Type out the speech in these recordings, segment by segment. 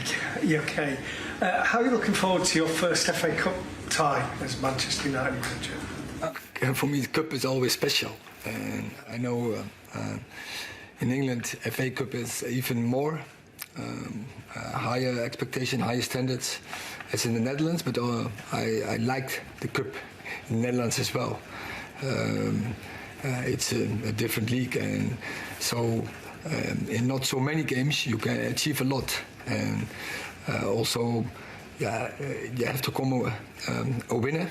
Erik. You okay? How are you looking forward to your first FA Cup tie as Manchester United manager? For me, the cup is always special, and I know in England, FA Cup is even more higher expectation, higher standards as in the Netherlands. But I liked the cup in the Netherlands as well. It's a different league, and so in not so many games you can achieve a lot, and also you have to come a winner.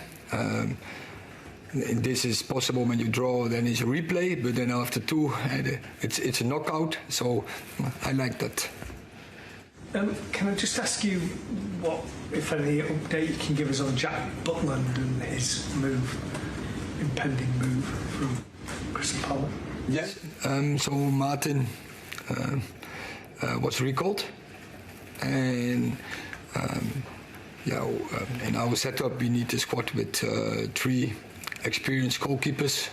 This is possible when you draw, then it's a replay, but then after two, it's a knockout. So I like that. Can I just ask you what, if any, update you can give us on Jack Butland and his impending move from Crystal Palace? Yes. So Martin was recalled, and in our setup we need a squad with 3 experienced goalkeepers.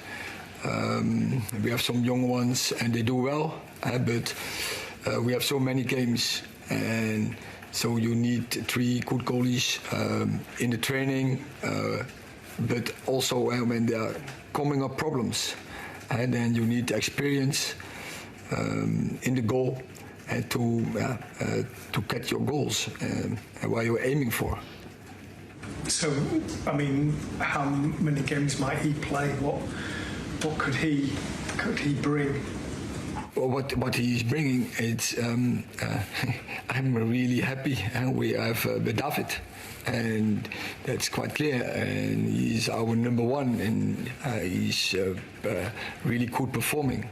We have some young ones and they do well, but we have so many games, and so you need 3 good goalies in the training, but also when there are coming up problems, and then you need experience in the goal and to catch your goals while you're aiming for. So, I mean, how many games might he play? What could he bring? Well, what he's bringing, it's I'm really happy, and we have David, and that's quite clear. And he's our number 1, and he's really good performing.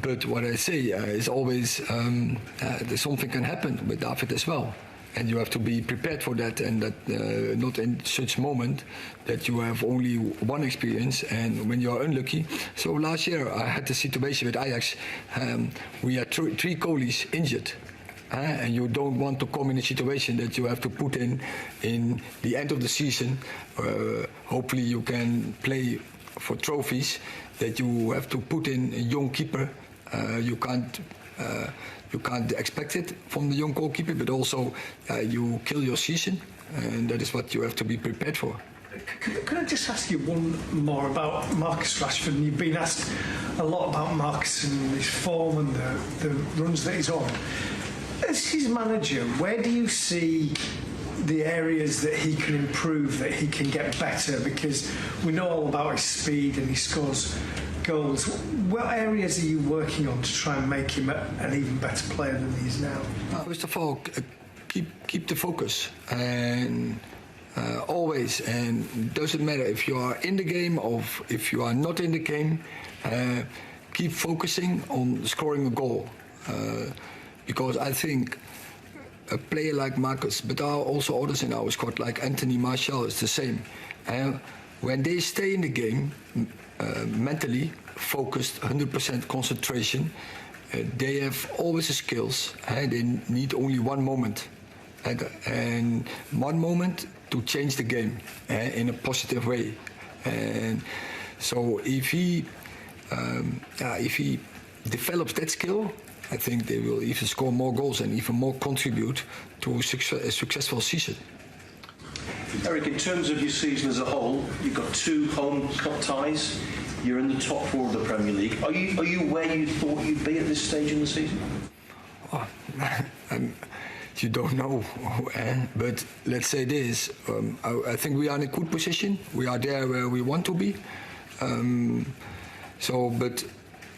But what I say is always something can happen with David as well. And you have to be prepared for that, and that not in such moment that you have only one experience and when you are unlucky. So last year I had the situation with Ajax. We had 3 goalies injured, and you don't want to come in a situation that you have to put in the end of the season. Hopefully you can play for trophies, that you have to put in a young keeper. You can't expect it from the young goalkeeper, but also you kill your season, and that is what you have to be prepared for. Can I just ask you one more about Marcus Rashford? You've been asked a lot about Marcus and his form and the runs that he's on. As his manager, where do you see the areas that he can improve, that he can get better? Because we know all about his speed and he scores goals. What areas are you working on to try and make him an even better player than he is now? First of all, keep the focus, and always, and it doesn't matter if you are in the game or if you are not in the game, keep focusing on scoring a goal, because I think a player like Marcus, but there are also others in our squad like Anthony Martial is the same. When they stay in the game, mentally focused, 100% concentration, they have always the skills. They need only one moment, and one moment to change the game in a positive way. And so if he develops that skill, I think they will even score more goals and even more contribute to a successful season. Erik, in terms of your season as a whole, you've got 2 home cup ties. You're in the top 4 of the Premier League. Are you where you thought you'd be at this stage in the season? Oh, you don't know, but let's say this. I think we are in a good position. We are there where we want to be. But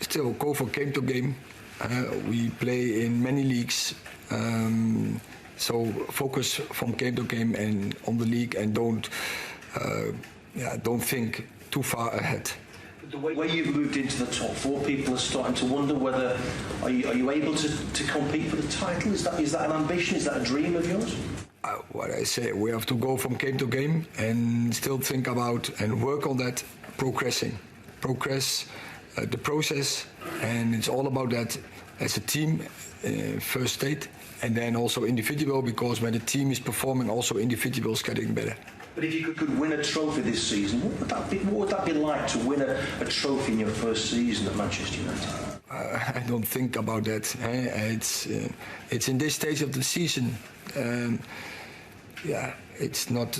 still, go for game to game. We play in many leagues. So focus from game to game and on the league, and don't think too far ahead. The way you've moved into the top 4, people are starting to wonder whether are you able to compete for the title? Is that an ambition? Is that a dream of yours? What I say, we have to go from game to game and still think about and work on that, progress the process, and it's all about that as a team, first state, and then also individual, because when the team is performing, also individuals getting better. But if you could win a trophy this season, what would that be like to win a trophy in your first season at Manchester United? I don't think about that. It's in this stage of the season. It's not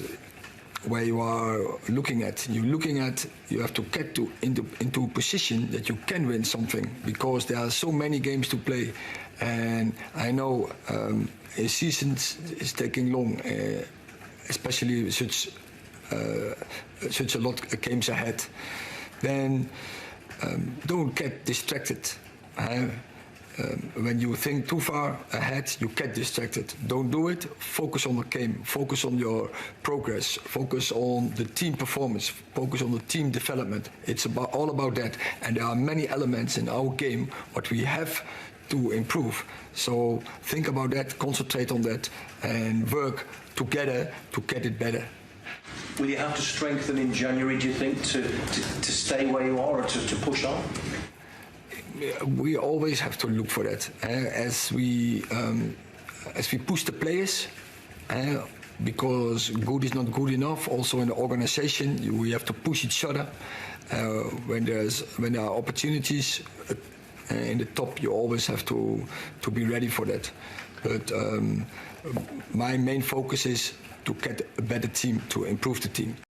where you are looking at. You have to get into a position that you can win something, because there are so many games to play, and I know a season is taking long, especially with such a lot of games ahead. Then don't get distracted. When you think too far ahead, you get distracted. Don't do it. Focus on the game. Focus on your progress. Focus on the team performance. Focus on the team development. It's all about that. And there are many elements in our game what we have to improve. So think about that, concentrate on that, and work together to get it better. Will you have to strengthen in January, do you think, to stay where you are, or to push on? We always have to look for that as we push the players, because good is not good enough. Also in the organization, we have to push each other. When there are opportunities in the top, you always have to be ready for that. But my main focus is to get a better team, to improve the team.